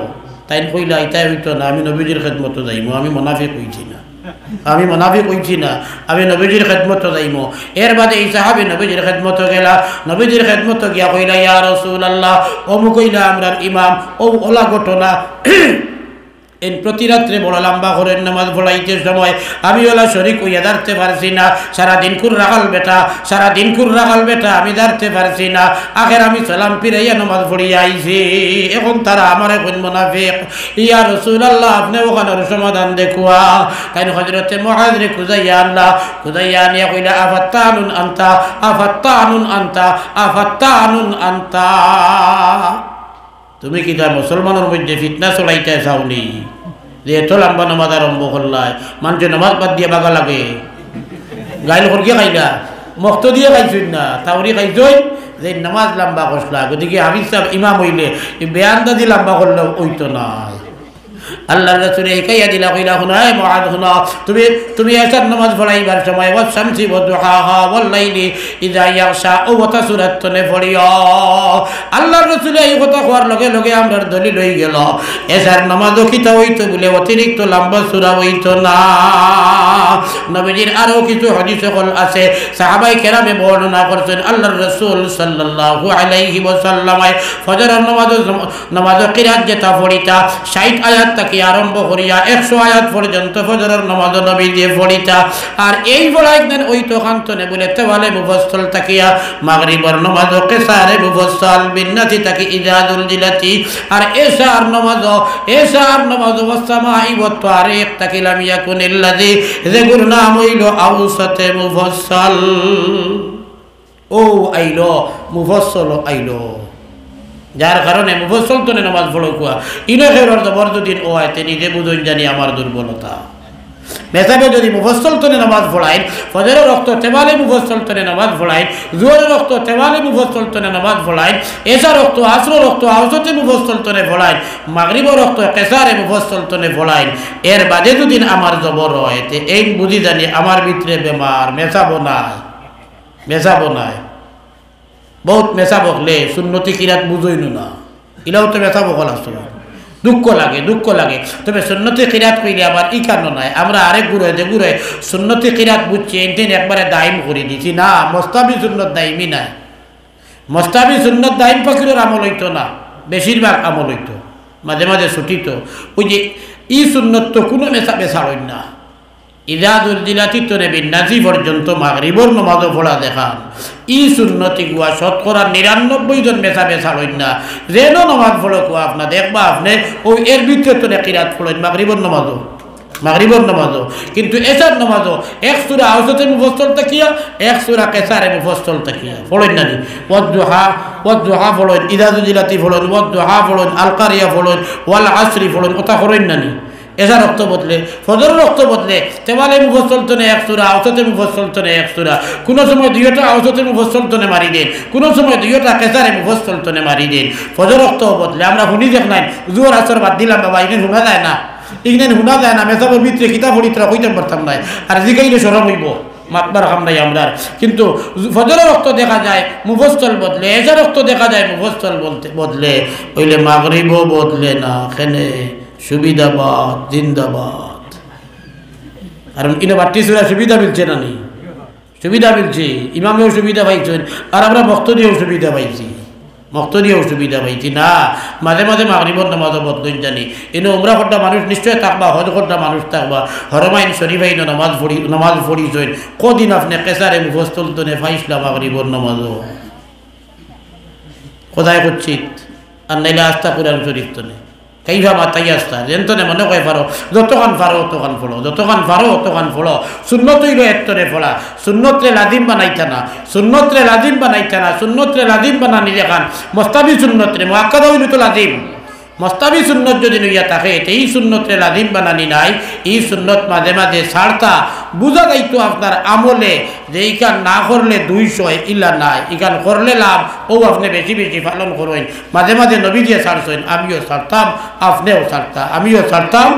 তাই কইলা এটাই হইতো না, আমি নবীজির খেদমত যাইমো, আমি মুনাফিক হইছি না, আমি মুনাফিক হইছি না, আমি নবীজির খেদমত যাইমো। এর বাদে এই সাহাবী নবীজির খেদমত গেলা, নবীজির খেদমত গিয়া কইলা ইয়া রাসূলুল্লাহ, অমুক কইলা আমরার ইমাম, ও ওলা ঘটনা এই প্রতি রাত্রে বড় লম্বা করে নামাজ পড়াইতে সময় আমি ওলা শরীক হইয়া দাঁড়তে পারছি না, সারাদিন খুর রাখাল বেটা, সারাদিন খুর রাখাল বেটা, আমি দাঁড়তে পারছি না। আখের আমি সালাম ফিরাইয়া নামাজ পড়িয়া আইছি, এখন তারা আমার এখন মুনাফিক। ইয়া রাসূলুল্লাহ, আপনি ওখানের সমাধান দেখুয়া। তাই হযরতে মুআয রে খুঁজাইয়া আনলা, খুঁজাইয়া নিয়ে কইলা আফাত্তানুন আনতা, আফাত্তানুন আনতা, আফাত্তানুন আনতা, তুমি কি তার মুসলমানের মধ্যে ফিতনা চলাইতে চাওনি যে এত লম্বা নামাজ আরম্ভ করলায়? মানুষ নামাজ বাদ দিয়ে বাগা লাগে, গাইল করকে খাইলা, মক্ত দিয়ে খাইছই না, তাওরি খাইছই যে নামাজ লম্বা করলা। গতিকে হাফিজ সাহেব ইমাম হইলে বেয়ানটা দিয়ে লম্বা করলে ওইতো নাই। আল্লাহ রাসূল একাইয়া দিলা কইলা, শুনাই মুআয, শুনা, তুমি এসার নামাজ পড়াইবার সময় ওয়াস শামসি ওয়া দুহাহা ওয়াল লাইলি ইযা ইয়াগশা ও ওয়া সুরাতনে পড়িও। আল্লাহ রাসূল এই কথা কোয়ার লগে লগে আমরার দলিল হই গেল এসার নামাজও কিতা হইতো বলে অতিরিক্ত লম্বা সূরা হইতো না। নবীজির আরো কিছু হাদিস সকল আছে, সাহাবায়ে কেরামে বর্ণনা করেছেন আল্লাহর রাসূল সাল্লাল্লাহু আলাইহি ওয়াসাল্লাম ফজরের নামাজ কিরাত যেটা পড়িতা 60 আয়াত থেকে আরম্ভ করিয়া 100 আয়াত পর্যন্ত ফজরের নামাজ নবী দিয়ে পড়িতা। আর এই পড়াইতেন ওই তো কান্তনে বলে তেওয়ালে মুফাসসাল তাকিয়া মাগরিবের নামাজ কিসারে মুফাসসাল বিন্নাতি তাকি ইজাদুল জিলাতি। আর এশার নামাজ ওয়াসসামাই ওয়াত তারিক তাকি লাম ইয়াকুনিল্লাযী যেগুর নাম হইল আওসাতে মুফাসসাল। ও আইলো মুফাসসাল আইলো, যার কারণে মুফাসসাল তো নামাজ পড়ো কুয়া ইনো খেরর জবরদুদ্দিন ও আয়তে নিজে বুঝুন জানি আমার দুর্বলতা। মেসাবে যদি মুফাসসাল তো নামাজ পড়াইন, ফজরের রক্ত তেবালে মুফাসসাল তো নামাজ পড়াইন, জোহরের রক্ত তেবালে মুফাসসাল তো নামাজ পড়াইন, এশা রক্ত আসর রক্ত আওসাতে মুফাসসাল তো পড়াইন, মাগরিবের রক্ত কিসারে মুফাসসাল তো পড়াইন। এর বাদে যদি আমার জবর হয় এই বুঝি জানি আমার ভিতরে বেমার, মেসাবো নাই। বহুত মেসা বকলে সুন্নতি কিরাত বুঝইনো না, এটাও তো মেসা বকল আসলে দুঃখ লাগে। তবে সুন্নতি কিরাত কইলে আবার ই কারণ নাই, আমরা আরেক ঘুরে সুন্নতি কিরাত বুঝছি একদিন একবারে দাইম করে দিছি না। মোস্তাবি সুন্নত দাইমি নাই, মোস্তাবি সুন্নত দাইম ফকিরের আমল হইতো না, বেশিরভাগ আমল হইতো, মাঝে মাঝে ছুটিত। ওই যে ই সুন্নত তো কোনো মেসা হইন না। ইজাদুল জিলাতি তো নেবেন নাজি পর্যন্ত মাগরিবর নামাজও পড়া দেখান। ই সুন্নতি গুয়া শতকরা 99 জন মেসা হইন না। যেন নামাজ পড়ো কুয়া আপনার দেখবা আপনি ওই এর ভিতরে তো কিরাত পড়েন মাগরিবর নামাজও, কিন্তু এসার নামাজও 1 সূরা আওসাতে মুফাসসাল তাকিয়া 1 সূরা কিসারে মুফাসসাল তাকিয়া পড়েন না। ওয়াদুহা পড়েন, ইজাদুল জিলাতি পড়েন, ওয়াদুহা পড়েন, আল কারিয়া পড়েন, ওয়াল আসরি পড়েন, কথা করেন না। এসা রক্ত বদলে, ফজর রক্ত বদলে, তেবালে মুফাসসাল তো 1 সূরা, আওসাতে মুফাসসাল তো 1 সূরা, কোনো সময় 2টা আওসাতে মুফাসসাল তো মারি দেন, কোনো সময় 2টা কিসারে মুফাসসাল তো মারি দেন। ফজর রক্ত বদলে আমরা শুনি দেখ নাই, জোহর আসর বাদ দিলাম বাবা, এখানে শোনা যায় না, মেসাবের ভিতরে কিতাব পড়িতরা কইতে পারতাম নাই, আর জিগাইলে সরম হইব মাতবার কাম নাই আমরা। কিন্তু ফজর রক্ত দেখা যায় মুফাসসাল বদলে, এসা রক্ত দেখা যায় মুফাসসাল বদলে, হইলে মাগরিবও বদলে না। এখানে সুবিধাবাদ জিন্দাবাদ। কারণ ইনো বাট্টি সুরা সুবিধা মিলছে না, নেই সুবিধা মিলছে, ইমামেও সুবিধা পাইছেন, আর আমরা ভক্ত দিয়েও সুবিধা পাইছি না। মাঝে মাঝে মাগরিবর নামাজও বদলইন জানি। ইনো উমরা করটা মানুষ নিশ্চয় থাকবা, হজ করটা মানুষ থাকবা, হরমাইন শরীফাইন নামাজ পড়িছেন। কদিন আপনি কিসারে মুফাসসাল তো পাইছিলাম মাগরিবর নামাজও কোথায় করছিত, আর নাইলে আস্থা কোরআন শরীফ তো নেই কাইভা মাতাই আসতা যেন্তনে মনে কয় পারো, যতক্ষণ পারো অতক্ষণ ফলো। সুন্নত হইল এত্তরে ফলা, সুন্নতরে লাজিম বানাইতা না, সুন্নতরে লাজিম বানানি দেখান। মস্তাবি সুন্নতরে মুআক্কাদা হইল তো লাজিম, মস্তাবি সুন্নত যদি নইয়া থাকে এই সুন্নতরে লাজিম বানানি নাই। এই সুন্নত মাঝে মাঝে ছাড়তা বুঝা যাইতো আপনার আমলে যে এইখান না করলে 200 ইলা নাই, এখান করলে লাভ, ও আপনি বেশি বেশি পালন করেন। মাঝে মাঝে নবী দিয়ে ছাড়ছেন, আমিও ছাড়তাম আপনিও ছাড়তা, আমিও ছাড়তাম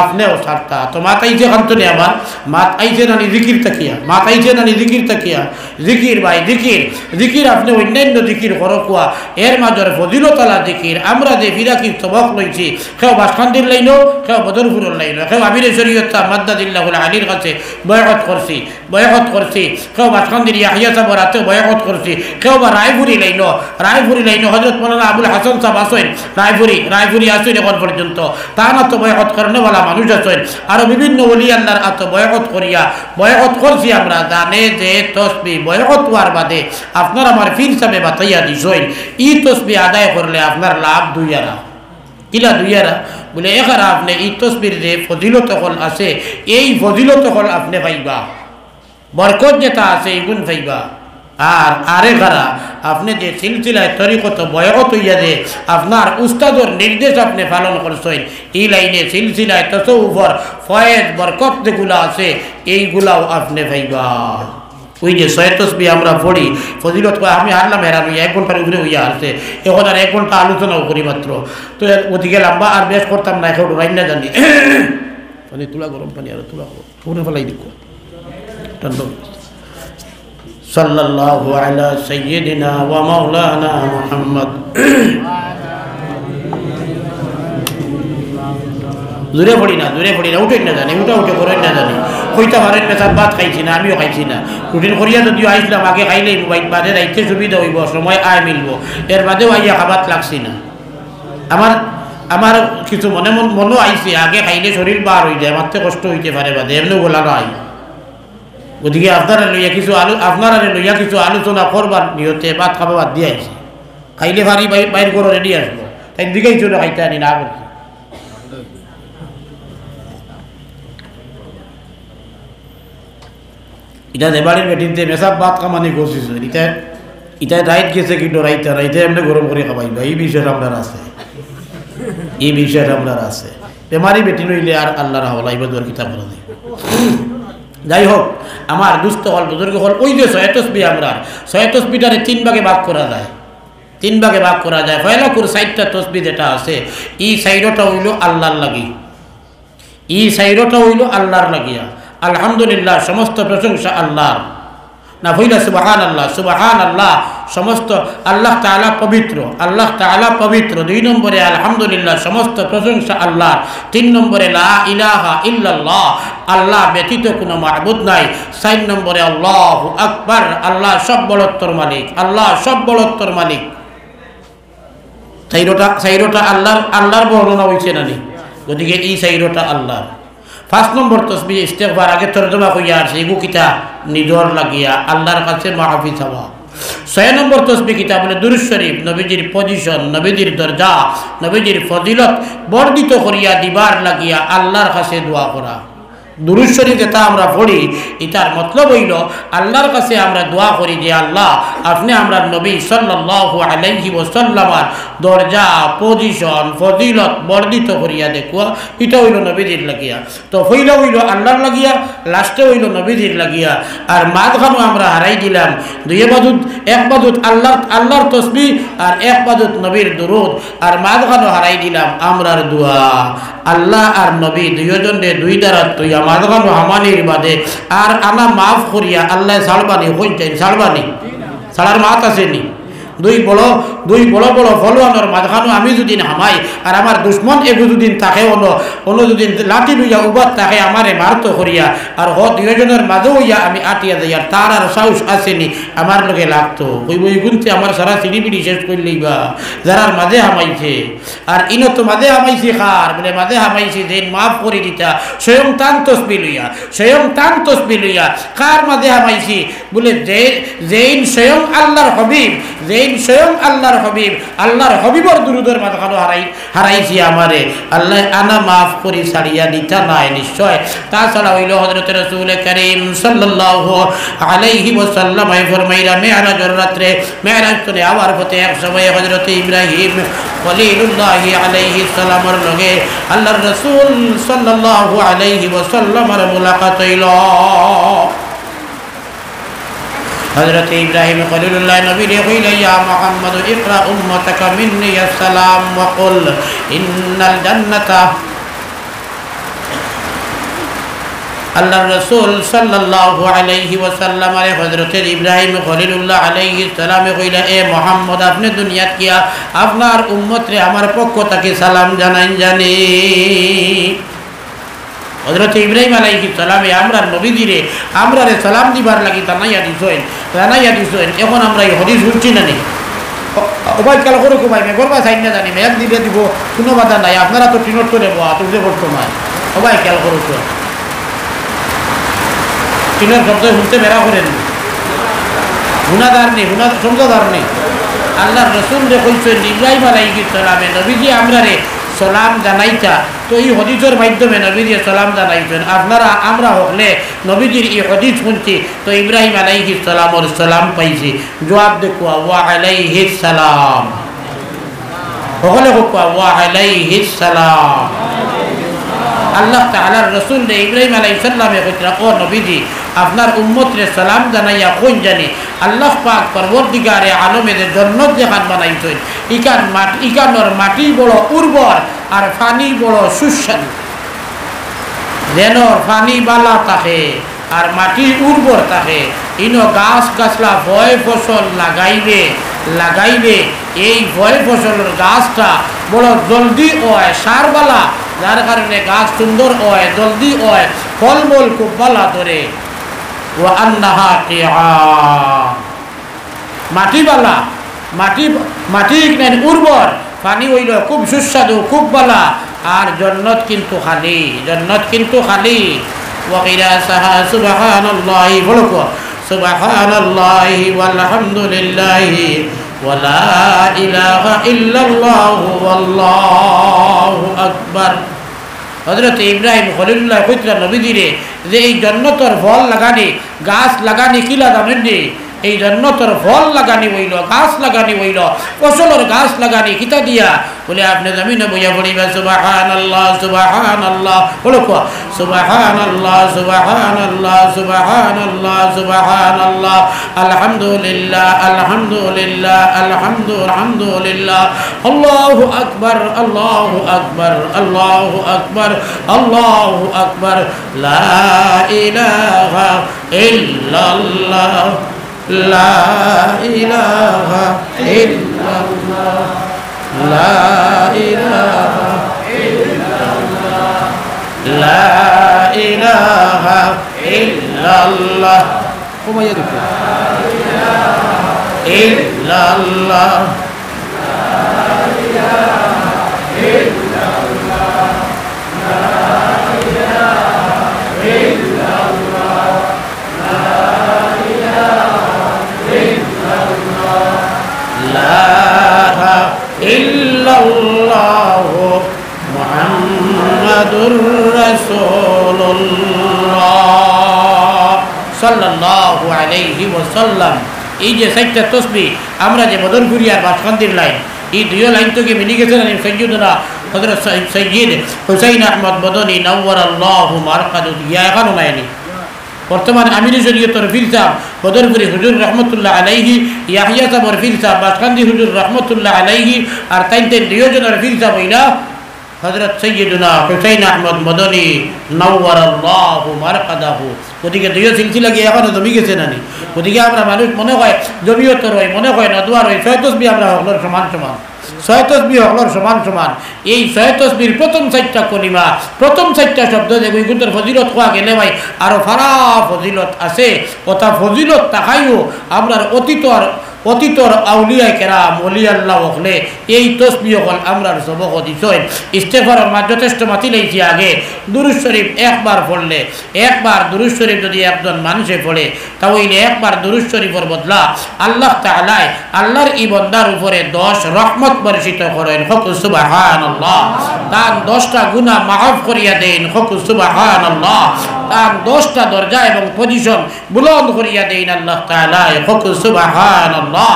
আপনিও ছাড়তা। তো মাত আইছে খান্তনে আমার, মাত আইছে না জিকির তাকিয়া, মাত আইছে না জিকির তাকিয়া, জিকির ভাই জিকির, জিকির আপনি অন্যান্য জিকির করো কুয়া, এর মাজর ফজিলতলা জিকির। আমরা যে ফিরাকির সবক লইছি, কেউ বাসখান্দির লাইনো, কেউ বদরপুরের লাইনো, কেউ আমিরে শরীয়ত মাদ্দাদিল্লাহুল আলীর কাছে বয়কত করছি, কেউ বাসখান্দির ইয়াহিয়া সাহেবের হাতে বয়কত করছি, কেউ বা রায়পুরি লাইনো হজরত মৌলানা আবুল হাসান সাহেব আসেন, রায়পুরি আসেন এখন পর্যন্ত, তার তো বয়কত করেনওয়ালা মানুষ আছেন, আরো বিভিন্ন ওলি আল্লাহর আত বয়কত করছি। আমরা জানে যে তসবি বয়কত হওয়ার বাদে আপনার আমার ফির সাহেবে বাতাইয়া দিছেন, ই তসবি আদায় করলে আপনার লাভ দুইয়ারা, কিলা দুইয়ারা বলে এখানে আপনি এই তসবির যে ফজিলত হল আছে, এই ফজিলত হল আপনি পাইবা, বরকত যেটা আছে এইগুণ পাইবা। আর আরে খারা আপনি যে সিলসিলায় তরিকত বয়কত হইয়া যে আপনার উস্তাদর নির্দেশ আপনি পালন করছেন, এই লাইনে সিলসিলায় তসৌফর ফয়েজ বরকত যেগুলো আছে এইগুলাও আপনি পাইবা। ওই যে 6 তসবি আমরা পড়ি ফজিলত, আমি হারলাম হেরান হইয়া 1 ঘন্টার উপরে হইয়া আসছে, এখন আর 1 ঘন্টা আলোচনাও করি মাত্র, তো ওদিকে লম্বা আর বেশ করতাম না, এখন রাইন না জানি পানি তুলা, গরম পানি আর তুলা পুরো ফেলাই দিব। সাল্লাল্লাহু আলা সাইয়্যিদিনা ওয়া মাওলানা মুহাম্মদ। দূরে পড়ি না, উঠেন না জানি, উঠে করেন না জানি, কইতা পারেন পেশার ভাত খাইছি না, আমিও খাইছি না, রুটিন করিয়া যদিও আইসলাম আগে খাইলেই মোবাইল বাদে রাইতে সুবিধা হইব, সময় আয় মিলব, এর বাদেও আইয়া খাবার লাগছি না। আমার কিছু মনও আইছে, আগে খাইলে শরীর বার হয়ে যায়, মারতে কষ্ট হইতে পারে বাদে, এমনি গোলা নয়। গতিকে আপনারা লইয়া কিছু আলোচনা করবার নিয়তে ভাত খাবার বাদ দিয়ে আইছে, খাইলে ভারী বাইর করে রেডি আসবো, তাই দিকেই চলে খাইতে আনি না করছি। এটা দেবাড়ির বেটিতে মেসাব ভাত কামানি করছিস, এটা রাইত গেছে কিন্তু রাইতে এমনি গরম করে খাবাইবা, এই বিষয়টা আপনার আছে, বেমারি বেটি নইলে আর আল্লাহ রাহলা ইবাদুর কিতাব বলা নেই। যাই হোক, আমার দুস্থ হল বুজুর্গ হল, ওই যে 6 তসবি, আমরা 6 তসবিটারে 3 ভাগে ভাগ করা যায়। ফয়লাকুর 60টা তসবি যেটা আছে, এই 4টা হইল আল্লাহর লাগিয়া, আলহামদুলিল্লাহ সমস্ত প্রশংসা আল্লাহর, না হইলা সুবহানাল্লাহ সমস্ত আল্লাহ তাআলা পবিত্র, 2 নম্বরে আলহামদুলিল্লাহ সমস্ত প্রশংসা আল্লাহর, 3 নম্বরে লা ইলাহা ইল্লাল্লাহ আল্লাহ ব্যতীত কোনো মাবুদ নাই, 4 নম্বরে আল্লাহু আকবার আল্লাহ সব বলত্বর মালিক। চাইরোটা আল্লাহর বর্ণনা হইছে না নি, গতিকে এই চাইরোটা আল্লাহর। 5 নম্বর তসবি ইস্তেগফার, আগে তরজমা কইয়া আছে, এগু কিতা নিজর লাগিয়া আল্লাহর কাছে মাফি চাওয়া। 6 নম্বর তসবি কিতা বলে দুরূদ শরীফ, নবীজির পজিশন, নবীজির দরজা, নবীজির ফজিলত বর্ধিত করিয়া দিবার লাগিয়া আল্লাহর কাছে দোয়া করা। দুরূদ শরীফ যেটা আমরা পড়ি, এটার মতলব হইল আল্লাহর কাছে আমরা দোয়া করি যে আল্লাহ আপনি আমরা নবী সাল্লাল্লাহু আলাইহি ওয়াসাল্লামের দরজা, পজিশন, ফজিলত বর্ধিত করিয়া দেখুয়া, এটা হইল নবীজির লাগিয়া। তো হইল আল্লাহর লাগিয়া, লাস্টে হইল নবীজির লাগিয়া, আর মাঝখানে আমরা হারাই দিলাম এক বাদুত আল্লাহর তসবিহ আর এক বাদুত নবীর দুরুদ, আর মাঝখানে হারাই দিলাম আমরার দোয়া। আল্লাহ আর নবী দুইজনে 2 দ্বারা তুই মাঝখানে হামানির বাদে আর আনা মাফ করিয়া আল্লাহ ছাড়বানি ছাড়ার মাত আসেনি। দুই বড় ফলোয়ানোর মাঝখানো আমি যদি হামাই আর আমার দুশ্মন এগু দুদিন থাকে অন্য দুদিন লাঠি লইয়া উবাদ থাকে আমারে মারত করিয়া, আর 2জনের মাঝে হইয়া আমি আটিয়া যাই, আর তার আর সাহস আসেনি আমার লোকে লাগতো ওই গুনতে আমার সারা সিঁড়িবিড়ি শেষ করলেই বা যারার মাঝে হামাইছে। আর ইনো তো মাঝে হামাইছে খার বলে মাঝে হামাইছে যে মাফ করে দিতা স্বয়ং তান তসবি লইয়া কার মাঝে হামাইছি বলে যেইন স্বয়ং আল্লাহর হবিবর দুরুদের মাঝখানে হারাইছি আমারে আল্লাহ আনা মাফ করি ছাড়িয়া দিতা নাই নিশ্চয়। তাছাড়া হইল হযরত রাসূল করিম সাল্লাল্লাহু আলাইহি ওয়াসাল্লাম ফরমাইরা মেরাজের রাত্রে মেরাজ করে আবার পথে এক সময় হযরত ইব্রাহিম খলিলুল্লাহ আলাইহিস সালামের লগে আল্লাহর রাসূল সাল্লাল্লাহু আলাইহি ওয়াসাল্লামের মুলাকাত হইল। হযরত ইব্রাহিম খলিলুল্লাহ নবী কইল ইয়া মুহাম্মদ ইকরা উম্মাতাকা মিন্নি আসসালাম ওয়া কুল ইন্নাল জান্নাতা আল্লাহর রাসূল সাল্লাল্লাহু আলাইহি ওয়াসাল্লাম আরে হযরত ইব্রাহিম খলিলুল্লাহ আলাইহিস সালামে কইলা এ মুহাম্মদ আপনি দুনিয়াত কিয়া আপনার উম্মতরে আমার পক্ষ থেকে সালাম জানাইন জানি। হযরত ইব্রাহিম আলাইহিস সালামে আমরা নবীজিরে আমরারে সালাম দিবার লাগি জানাইয়া দিছেন। এখন আমরা এই হাদিস শুনছি না নেই ওবাই কাল করে কোবাই মে গরবা সাইন না জানি মেঘ দিবে দিব কোনো বাধা নাই। আপনারা তো টিনট করে বয়া তুলে বর্তমান ওবাই কাল করে তো টিনের শব্দ শুনতে বেড়া করেন গুণাদার নেই সমঝদার নেই। আল্লাহর রাসূল রে কইছেন ইব্রাহিম আলাইহিস সালামে নবীজি আমরারে সালাম জানাইতা তো এই হাদিসের মাধ্যমে নবীজি সালাম জানাইছেন। আপনারা আমরা হলে নবীজির এই হাদিস শুনছি তো ইব্রাহিম আলাইহিস সালামের সালাম পাইছি। জবাব দেখো ওয়া আলাইহিস সালাম হলে ওয়া আলাইহিস সালাম। আল্লাহ তাআলার রাসূল রে ইব্রাহিম আলাইহিস সালামে কইরা ও নবীজি আপনার উম্মতরে সালাম জানাইয়া কোন জানি আল্লাহ পাক পরবর্তীকারে আলমের জান্নাত যেখান বানাইছেন ইকানোর মাটি বড় উর্বর আর পানি বড় সুস্বাদু। যেন পানি বালা থাকে আর মাটি উর্বর থাকে ইনো গাছ গাছলা ভয় ফসল লাগাইবে এই ভয় ফসলের গাছটা বড় জলদি হয় সারবালা যার কারণে গাছ সুন্দর হয় জলদি হয় ফলমূল খুব বালা ধরে। মাটিবালা মাটি উর্বর পানি হইল খুব সুস্বাদু খুব বালা আর জান্নাত কিন্তু খালি ওয়াকিরা সাহা সুবহানাল্লাহি বলকো সুবহানাল্লাহি ওয়ালহামদুলিল্লাহি ওয়ালা ইলাহা ইল্লাল্লাহু ওয়াল্লাহু আকবার। হযরত ইব্রাহিম খলিলুল্লাহ কইতরা নবীজিরে যে এই জান্নাতের ফল লাগানি গাছ লাগানি কি লাগাবেন নি এই জান্নাতের ফল লাগানি হইল গাছ লাগানি হইল ফসলের গাছ লাগানি কিতা দিয়া বলে আপনি জমিনে বইয়া পড়িবা সুবহানাল্লাহ সুবহানাল্লাহ বলো কো সুবহানাল্লাহ সুবহানাল্লাহ সুবহানাল্লাহ সুবহানাল্লাহ আলহামদুলিল্লাহ আলহামদুলিল্লাহ আলহামদুলিল্লাহ আল্লাহু আকবার আল্লাহু আকবার আল্লাহু আকবার আল্লাহু আকবার লা ইলাহা ইল্লাল্লাহ লা ইলাহা ইল্লাল্লাহ লা ইলাহা ইল্লাল্লাহ লা ইলাহা ইল্লাল্লাহ কমাইয়া দেখো লা ইলাহা ইল্লাল্লাহ লা ইলাহা ইল্লাল্লাহ লা ইলাহা ইল্লাল্লাহ ইল্লাল্লাহু মুহাম্মাদুর রাসূলুল্লাহ সাল্লাল্লাহু আলাইহি ওয়াসাল্লাম। এই যে সাইটটা তাসবিহ আমরা যে বদরপুরিয়ার বাসকান্দির লাইন এই দুই লাইন থেকে মিলে গেছেন সৈয়দনা হযরত সৈয়দ হুসাইন আহমদ মদনী নওয়ারাল্লাহু মারকাদু ইয়া এখনো নাইনি বর্তমান আমিরি শরীয়তের পীর সাহেব বদরপুরি হুজুর রহমতুল্লাহ আলাইহি ইয়াহিয়া সাহেবের পীর সাহেব বাসকান্দি হুজুর রহমতুল্লাহ আলাইহি আর তাইন দুইজনের পীর সাহেব হইলা হযরত সৈয়দনা হুসাইন আহমদ মদনী নওয়ারাল্লাহু মারকাদাহু। ওদিকে দুই সিলসিলা গিয়ে এখনো জমি গেছে নানি ওদিকে আমরা মানুষ মনে হয় জমিয়তর হয় মনে হয় নদুয়ার হয় ছয় তসবিহ আমরা হকলর সমান ছয় তসবিহ হকলর সমান। এই ছয় তসবির প্রথম 4টা কলিমা প্রথম 4টা শব্দ যে গুইগুন্তর ফজিলত কোয়া গেলে ভাই আরো ফারা ফজিলত আছে কথা ফজিলত তাকাইও আমরার অতীতর আউলিয়া কেরাম ওলি আল্লাহ হলে এই তসবিহ হল আমরার সবক দিছেন। ইস্তেগফারের মাঝে যথেষ্ট মাতি লাইছি আগে দুরূদ শরীফ একবার পড়লে একবার দুরূদ শরীফ যদি একজন মানুষে পড়ে তাহলে একবার দুরূদ শরীফের বদলা আল্লাহ তাআলা আল্লাহর এই বান্দার উপরে 10 রহমত বর্ষিত করেন হক সুবহানাল্লাহ। তার 10টা গুনাহ মাফ করিয়া দেন হক সুবহানাল্লাহ। তার 10টা দরজা এবং পজিশন বুলন্দ করিয়া দেন আল্লাহ তাআলা। সুবহানাল্লাহ।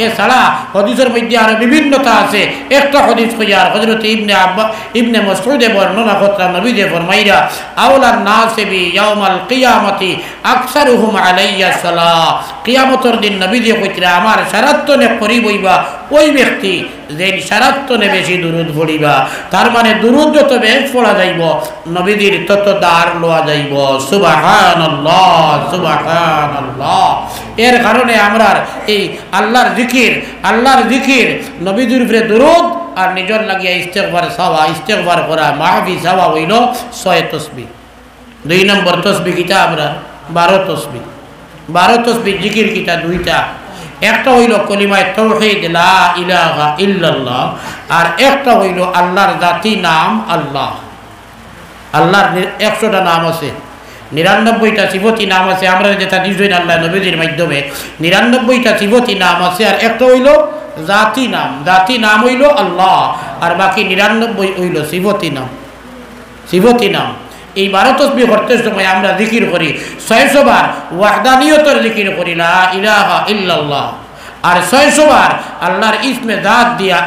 এছাড়া হাদিসের মধ্যে আরো বিভিন্নতা আছে। একটা হাদিস কইয়ার হযরত ইবনে মাসউদে বর্ণনা করতেন, নবী যে ফরমাইরা আওলান নাসি বি ইয়াউমাল কিয়ামতি আকসারুহুম আলাইয়া সালাহ। কিয়ামতের দিন নবী যে কইতরা আমার সারাত্তনে করিব হইবা ওই ব্যক্তি যে সারাত্তনে বেশি দুরূদ পড়িবা। তার মানে দুরূদ যত বেশি পড়া যাইব নবীজির তত দার লওয়া যাইব। সুবহানাল্লাহ সুবহানাল্লাহ। এর কারণে আমরা এই আল্লাহর জিকির নবীজির উপরে দুরূদ আর নিজের লাগিয়া ইস্তেগফার করা মাহফি সাওয়া হইল 6 তাসবিহ। 2 নম্বর তাসবিহ কিটা আমরা 12 তাসবিহ জিকির কিটা 2টা। একটা হইল কলিমায়ে তাওহীদ লা ইলাহা ইল্লাল্লাহ, আর একটা হইল আল্লাহর জাতি নাম আল্লাহ। আল্লাহর 100টা নাম আছে, 99টা সিফতি নাম আছে। আমরা যেটা দিছেন আল্লাহ নবীর মাধ্যমে 99টা সিফতি নাম আছে, আর একটা হইল জাতি নাম হইল আল্লাহ, আর বাকি 99 হইল সিফতি নাম। এই 12 তাসবিহ করতে সময় আমরা জিকির করি 600 বার ওয়াহদানিয়তের জিকির করি লা ইলাহা ইল্লাল্লাহ, আর 600 বার আল্লাহর ইসমে জাত দিয়া